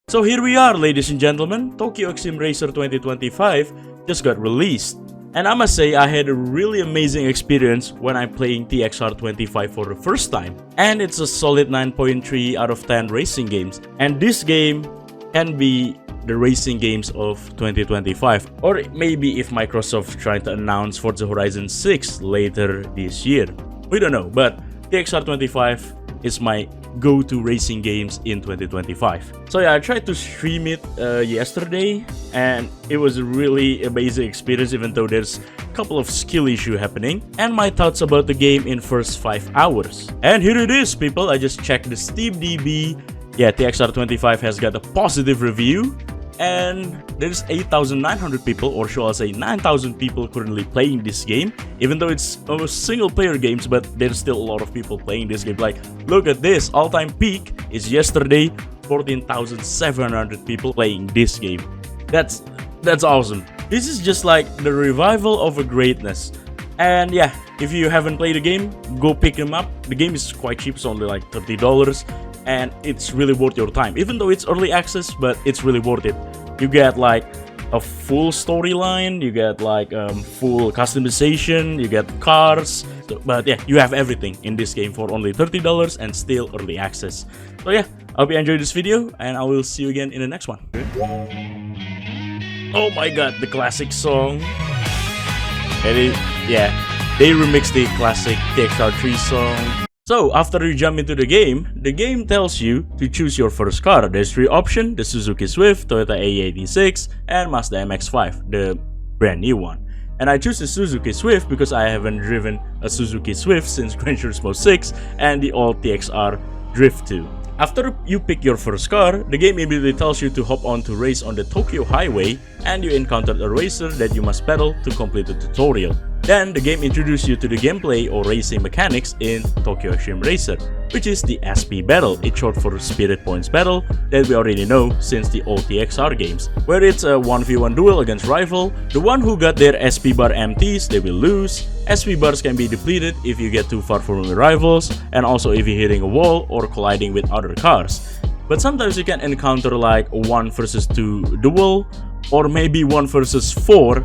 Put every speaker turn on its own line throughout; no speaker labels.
So here we are, ladies and gentlemen. Tokyo Xtreme Racer 2025 just got released. And I must say, I had a really amazing experience when I'm playing TXR 25 for the first time. And it's a solid 9.3 out of 10 racing games. And this game can be the racing games of 2025. Or maybe if Microsoft trying to announce Forza Horizon 6 later this year. We don't know, but TXR 25 is my go-to racing games in 2025. So yeah, I tried to stream it yesterday, and it was a really amazing experience, even though there's a couple of skill issue happening, and my thoughts about the game in first 5 hours. And here it is, people. I just checked the SteamDB. Yeah, TXR 25 has got a positive review, and there's 8,900 people, or shall I say 9,000 people currently playing this game. Even though it's a single player games, but there's still a lot of people playing this game. Like, look at this, all-time peak is yesterday, 14,700 people playing this game. That's awesome. This is just like the revival of a greatness. And yeah, if you haven't played the game, go pick them up. The game is quite cheap, it's only like $30. And it's really worth your time, even though it's early access, but it's really worth it. You get like a full storyline, you get like full customization, you get cars, but yeah, you have everything in this game for only $30 and still early access. So yeah, I hope you enjoyed this video, and I will see you again in the next one. Oh my god, the classic song. And they remixed the classic TXR 3 song. So, after you jump into the game tells you to choose your first car. There's 3 options: the Suzuki Swift, Toyota AE86, and Mazda MX-5, the brand new one. And I choose the Suzuki Swift because I haven't driven a Suzuki Swift since Gran Turismo 6 and the old TXR Drift 2. After you pick your first car, the game immediately tells you to hop on to race on the Tokyo Highway, and you encounter a racer that you must battle to complete the tutorial. Then the game introduces you to the gameplay or racing mechanics in Tokyo Xtreme Racer, which is the SP Battle. It's short for Spirit Points Battle, that we already know since the old TXR games, where it's a 1v1 duel against rival. The one who got their SP bar empties, they will lose. SP bars can be depleted if you get too far from your rivals, and also if you're hitting a wall or colliding with other cars. But sometimes you can encounter like a 1 versus 2 duel, or maybe 1 versus 4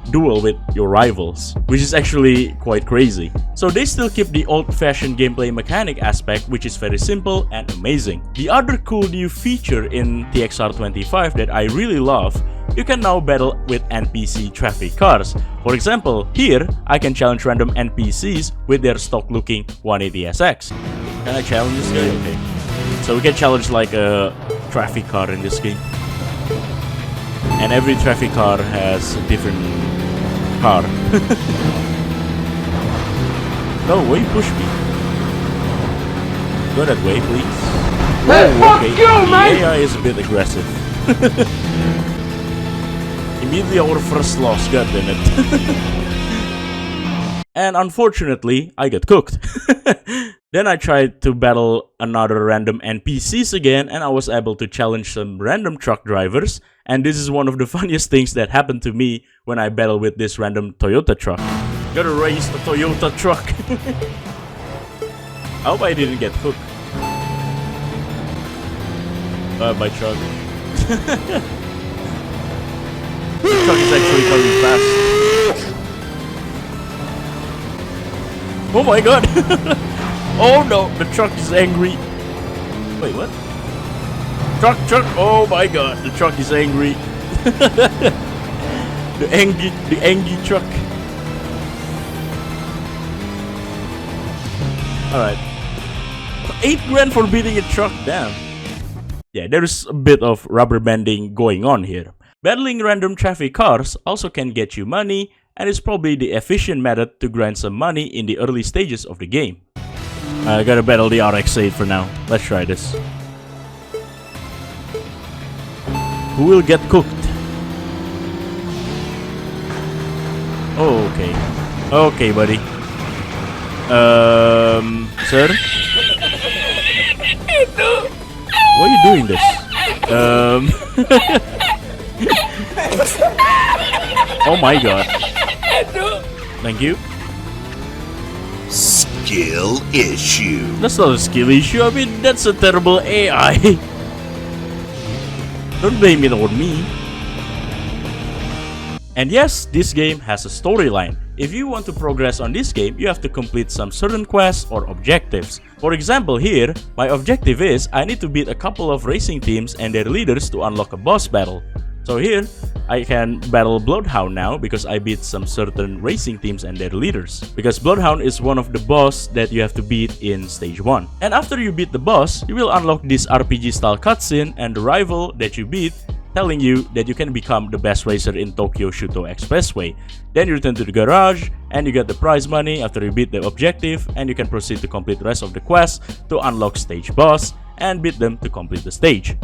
duel with your rivals, which is actually quite crazy. So they still keep the old-fashioned gameplay mechanic aspect, which is very simple and amazing. The other cool new feature in TXR 25 that I really love, you can now battle with NPC traffic cars. For example, here I can challenge random NPCs with their stock-looking 180SX. Can I challenge this guy? Okay. So we can challenge like a traffic car in this game. And every traffic car has a different car. No, why you push me? Go that way, please.
Hey, fuck
okay.
you, man!
The AI is a bit aggressive. Immediately our first loss, goddammit. And unfortunately, I got cooked. Then I tried to battle another random NPCs again, and I was able to challenge some random truck drivers. And this is one of the funniest things that happened to me when I battle with this random Toyota truck. Gotta race the Toyota truck. I hope I didn't get hooked by truck. The truck is actually coming fast. Oh my god! Oh no, the truck is angry. Wait, what? Truck, oh my god, the truck is angry. the angry truck. Alright. 8 grand for beating a truck, damn. Yeah, there's a bit of rubber banding going on here. Battling random traffic cars also can get you money, and is probably the efficient method to grind some money in the early stages of the game. I gotta battle the RX-8 for now. Let's try this. Who will get cooked? Oh, okay. Okay, buddy. Sir? Why are you doing this? Oh my god. Thank you.
skill issue.
That's not a skill issue. I mean, that's a terrible AI. Don't blame it on me. And yes, this game has a storyline. If you want to progress on this game, you have to complete some certain quests or objectives. For example here, my objective is I need to beat a couple of racing teams and their leaders to unlock a boss battle. So here, I can battle Bloodhound now because I beat some certain racing teams and their leaders. Because Bloodhound is one of the boss that you have to beat in stage 1. And after you beat the boss, you will unlock this RPG style cutscene and the rival that you beat telling you that you can become the best racer in Tokyo Shuto Expressway. Then you return to the garage and you get the prize money after you beat the objective, and you can proceed to complete the rest of the quest to unlock stage boss and beat them to complete the stage.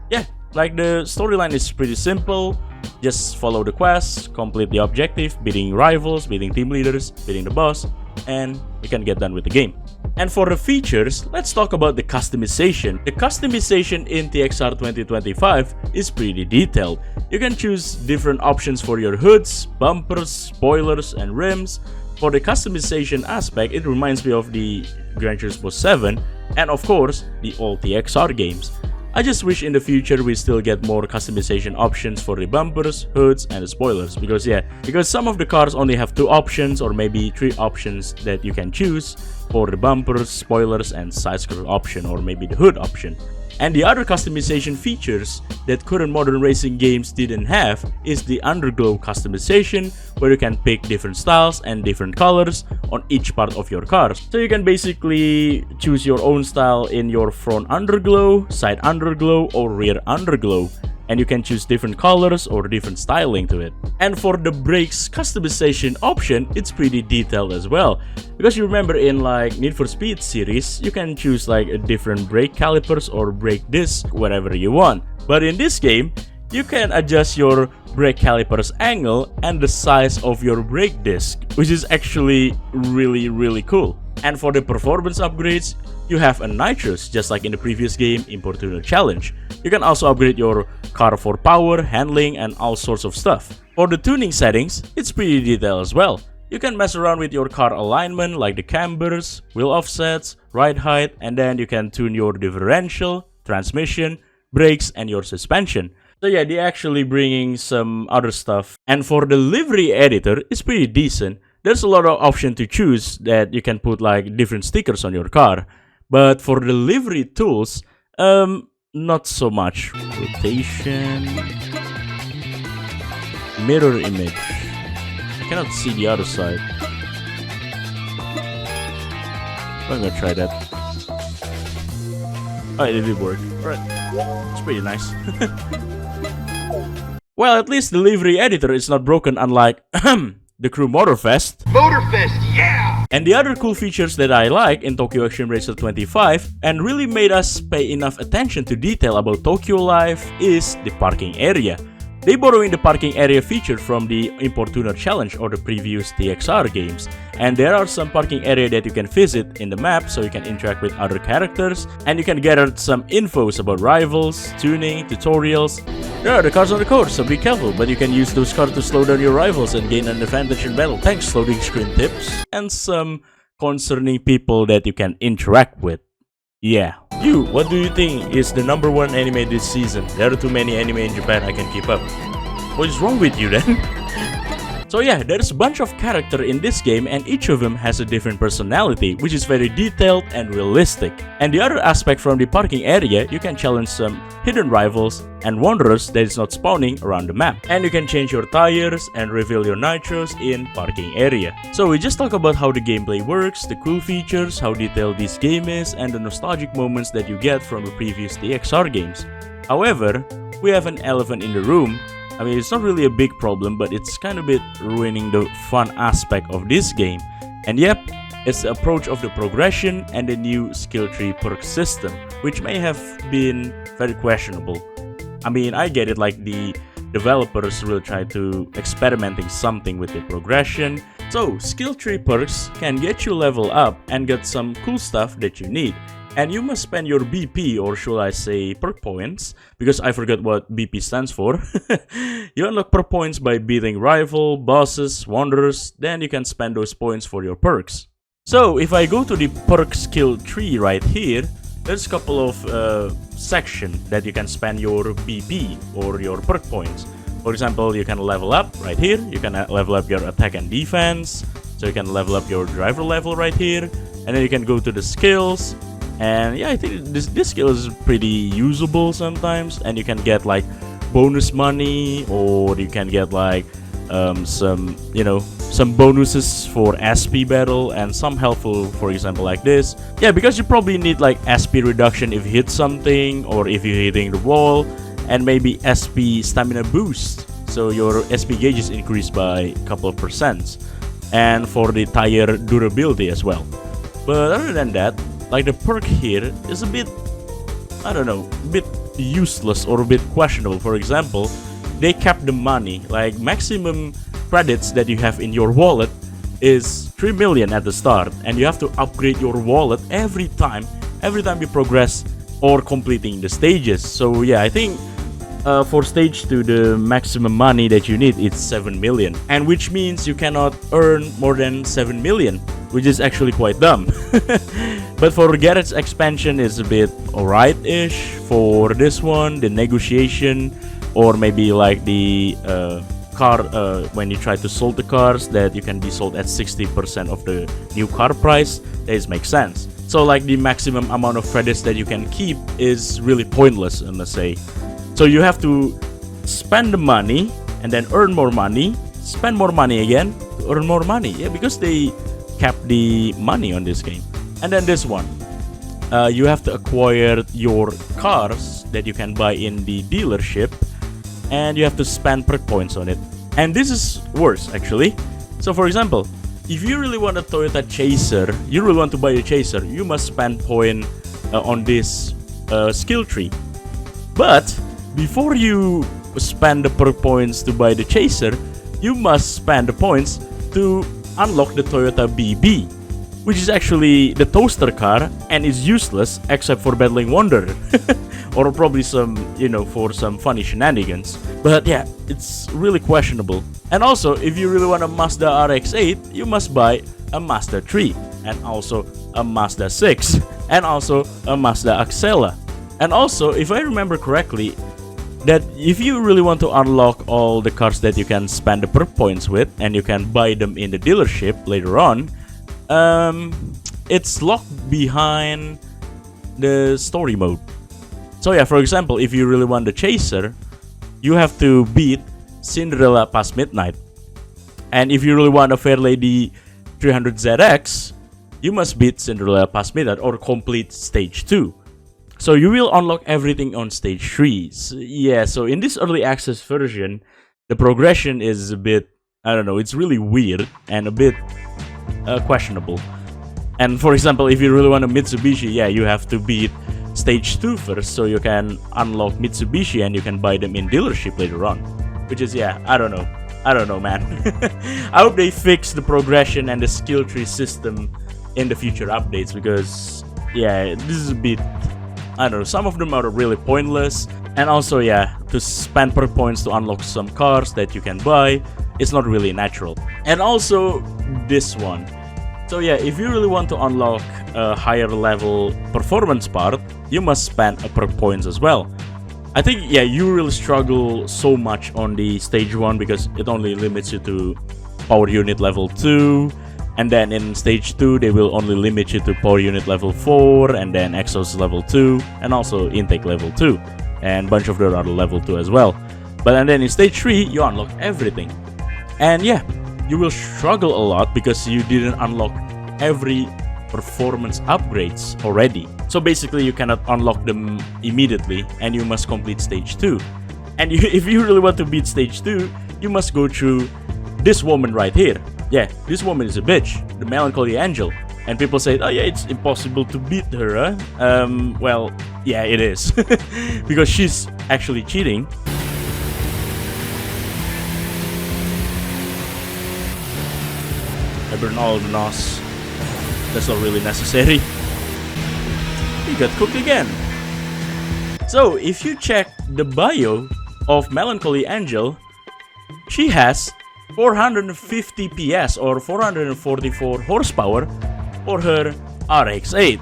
Yeah, like the storyline is pretty simple. Just follow the quest, complete the objective, beating rivals, beating team leaders, beating the boss, and you can get done with the game. And for the features, let's talk about the customization. The customization in TXR 2025 is pretty detailed. You can choose different options for your hoods, bumpers, spoilers, and rims. For the customization aspect, it reminds me of the Gran Turismo 7 and of course the old TXR games. I just wish in the future we still get more customization options for the bumpers, hoods, and the spoilers, because some of the cars only have 2 options or maybe 3 options that you can choose for the bumpers, spoilers, and side scroll option, or maybe the hood option. And the other customization features that current modern racing games didn't have is the underglow customization, where you can pick different styles and different colors on each part of your car. So you can basically choose your own style in your front underglow, side underglow, or rear underglow. And you can choose different colors or different styling to it. And for the brakes customization option, it's pretty detailed as well. Because you remember in like Need for Speed series, you can choose like a different brake calipers or brake disc, whatever you want. But in this game, you can adjust your brake calipers angle and the size of your brake disc, which is actually really cool. And for the performance upgrades, you have a nitrous, just like in the previous game, Importuner Challenge. You can also upgrade your car for power, handling, and all sorts of stuff. For the tuning settings, it's pretty detailed as well. You can mess around with your car alignment, like the cambers, wheel offsets, ride height, and then you can tune your differential, transmission, brakes, and your suspension. So yeah, they're actually bringing some other stuff. And for the livery editor, it's pretty decent. There's a lot of options to choose that you can put like different stickers on your car. But for the livery tools, not so much. Rotation, mirror image. I cannot see the other side. I'm gonna try that. Oh, it did work. Alright, it's pretty nice. Well, at least the livery editor is not broken, unlike the Crew Motorfest. Motorfest, yeah! And the other cool features that I like in Tokyo Xtreme Racer 25 and really made us pay enough attention to detail about Tokyo life is the parking area. They borrowing the parking area feature from the Importuner Challenge or the previous TXR games. And there are some parking area that you can visit in the map, so you can interact with other characters and you can gather some infos about rivals, tuning, tutorials. There are the cars on the course, so be careful, but you can use those cars to slow down your rivals and gain an advantage in battle. Thanks, loading screen tips. And some concerning people that you can interact with. Yeah. You, what do you think is the #1 anime this season? There are too many anime in Japan I can keep up. What is wrong with you then? So yeah, there's a bunch of character in this game and each of them has a different personality, which is very detailed and realistic. And the other aspect from the parking area, you can challenge some hidden rivals and wanderers that is not spawning around the map. And you can change your tires and reveal your nitros in parking area. So we just talked about how the gameplay works, the cool features, how detailed this game is, and the nostalgic moments that you get from the previous TXR games. However, we have an elephant in the room. I mean, it's not really a big problem, but it's kind of a bit ruining the fun aspect of this game. And yep, it's the approach of the progression and the new skill tree perk system, which may have been very questionable. I mean, I get it, like the developers will try to experimenting something with the progression. So, skill tree perks can get you level up and get some cool stuff that you need. And you must spend your BP, or should I say perk points, because I forgot what BP stands for. You unlock perk points by beating rival, bosses, wanderers, then you can spend those points for your perks. So if I go to the perk skill tree right here, there's a couple of sections that you can spend your BP or your perk points. For example, you can level up right here. You can level up your attack and defense. So you can level up your driver level right here. And then you can go to the skills. And yeah, I think this skill is pretty usable sometimes. And you can get like bonus money, or you can get like some bonuses for SP battle and some helpful, for example, like this. Yeah, because you probably need like SP reduction if you hit something or if you're hitting the wall, and maybe SP stamina boost, so your SP gauges increase by a couple of percents, and for the tire durability as well. But other than that, like the perk here is a bit, I don't know, a bit useless or a bit questionable. For example, they kept the money, like maximum credits that you have in your wallet is 3 million at the start, and you have to upgrade your wallet every time you progress or completing the stages. So yeah, I think for stage 2 the maximum money that you need is 7 million, and which means you cannot earn more than 7 million, which is actually quite dumb. But for Garrett's expansion is a bit alright-ish. For this one, the negotiation, or maybe like the car, when you try to sold the cars, that you can be sold at 60% of the new car price, that makes sense. So like the maximum amount of credits that you can keep is really pointless, let's say. So you have to spend the money and then earn more money, spend more money again to earn more money. Yeah, because they kept the money on this game. And then this one, you have to acquire your cars that you can buy in the dealership, and you have to spend perk points on it. And this is worse actually. So for example, if you really want a Toyota Chaser, you really want to buy a Chaser, you must spend point on this skill tree. But before you spend the perk points to buy the Chaser, you must spend the points to unlock the Toyota BB, which is actually the toaster car and is useless except for battling Wonder. Or probably some, for some funny shenanigans. But yeah, it's really questionable. And also, if you really want a Mazda RX-8, you must buy a Mazda 3, and also a Mazda 6, and also a Mazda Axela. And also, if I remember correctly, that if you really want to unlock all the cars that you can spend the perk points with, and you can buy them in the dealership later on, it's locked behind the story mode. So yeah, for example, if you really want the Chaser, you have to beat Cinderella past midnight. And if you really want a Fairlady 300ZX, you must beat Cinderella past midnight or complete stage 2. So you will unlock everything on stage 3. So, yeah, so in this early access version, the progression is a bit, I don't know, it's really weird and a bit questionable. And for example, if you really want a Mitsubishi, yeah, you have to beat stage 2 first, so you can unlock Mitsubishi and you can buy them in dealership later on. Which is, yeah, I don't know, man. I hope they fix the progression and the skill tree system in the future updates, because yeah, this is a bit, I don't know, some of them are really pointless. And also, yeah, to spend perk points to unlock some cars that you can buy, it's not really natural. And also this one. So yeah, if you really want to unlock a higher level performance part, you must spend a perk points as well. I think, yeah, you really struggle so much on the stage 1 because it only limits you to power unit level 2. And then in stage 2, they will only limit you to power unit level 4, and then exhaust level 2, and also intake level 2. And a bunch of them are level 2 as well. But and then in stage 3, you unlock everything. And yeah, you will struggle a lot because you didn't unlock every performance upgrades already. So basically you cannot unlock them immediately, and you must complete stage 2. And if you really want to beat stage 2, you must go through this woman right here. Yeah, this woman is a bitch, the Melancholic Angel. And people say, oh yeah, it's impossible to beat her, huh? Well, yeah, it is. Because she's actually cheating. I burn all the NOS. That's not really necessary. We got cooked again. So, if you check the bio of Melancholic Angel, she has 450 PS or 444 horsepower for her RX-8.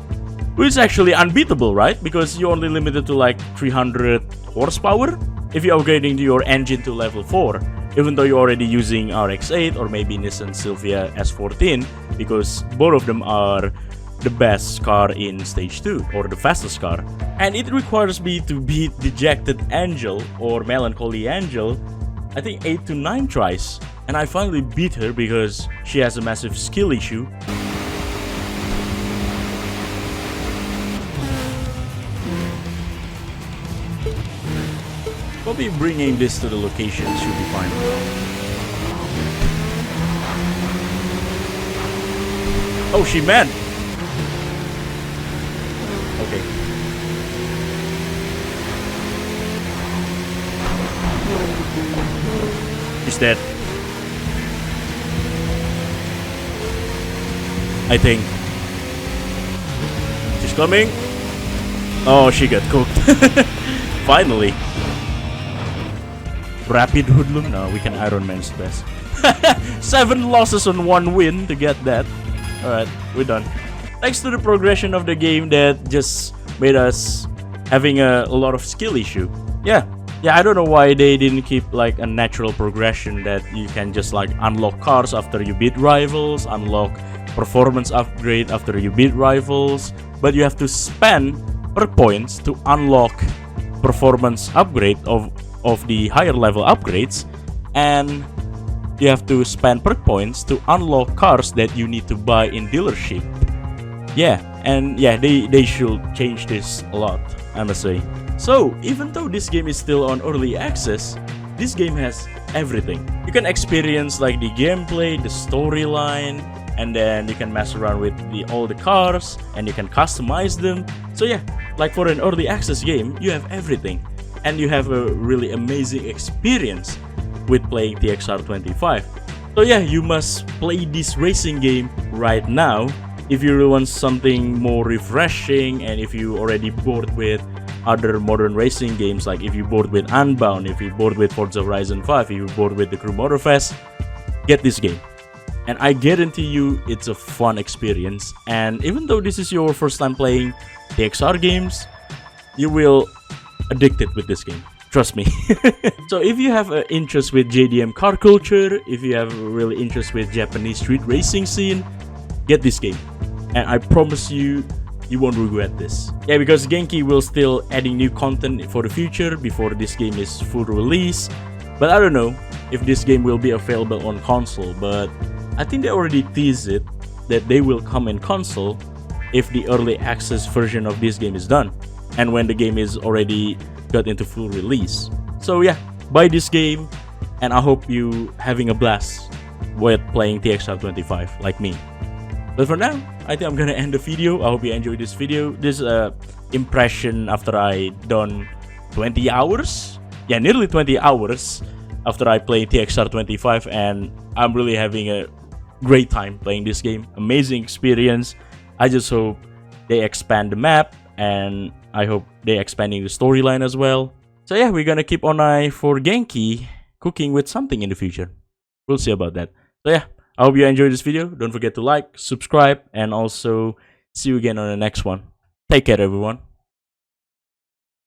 which is actually unbeatable, right? Because you're only limited to like 300 horsepower if you're upgrading your engine to level 4, even though you're already using RX-8 or maybe Nissan Silvia S14, because both of them are the best car in stage 2, or the fastest car. And it requires me to beat Dejected Angel or Melancholy Angel, I think 8 to 9 tries. And I finally beat her because she has a massive skill issue. Probably bringing this to the location should be fine. Oh, she mad. Okay. She's dead. I think. She's coming. Oh, she got cooked. Finally. Rapid hoodlum? No, we can Iron Man's best. 7 losses on 1 win to get that. Alright, we're done. Thanks to the progression of the game that just made us having a lot of skill issue. Yeah, I don't know why they didn't keep like a natural progression that you can just like unlock cars after you beat rivals, unlock performance upgrade after you beat rivals, but you have to spend perk points to unlock performance upgrade of the higher level upgrades, and you have to spend perk points to unlock cars that you need to buy in dealership. Yeah, and yeah, they should change this a lot, I must say. So, even though this game is still on early access, this game has everything. You can experience like the gameplay, the storyline, and then you can mess around with all the cars, and you can customize them. So yeah, like for an early access game, you have everything. And you have a really amazing experience with playing TXR 25. So yeah, you must play this racing game right now if you really want something more refreshing, and if you already bored with other modern racing games, like if you're bored with Unbound, if you're bored with Forza Horizon 5, if you're bored with the Crew Motorfest, get this game. And I guarantee you it's a fun experience. And even though this is your first time playing TXR games, you will addicted with this game, trust me. So if you have an interest with JDM car culture, if you have a really interest with Japanese street racing scene, get this game, and I promise you, you won't regret this. Yeah, because Genki will still adding new content for the future before this game is full release, but I don't know if this game will be available on console, but I think they already teased it that they will come in console if the early access version of this game is done, and when the game is already got into full release. So yeah, buy this game, and I hope you having a blast with playing TXR 25 like me. But for now, I think I'm gonna end the video. I hope you enjoyed this video. This impression after I done 20 hours. Yeah, nearly 20 hours after I played TXR 25, and I'm really having a great time playing this game. Amazing experience. I just hope they expand the map, and I hope they're expanding the storyline as well. So yeah, we're gonna keep an eye for Genki cooking with something in the future. We'll see about that. So yeah, I hope you enjoyed this video. Don't forget to like, subscribe, and also see you again on the next one. Take care, everyone.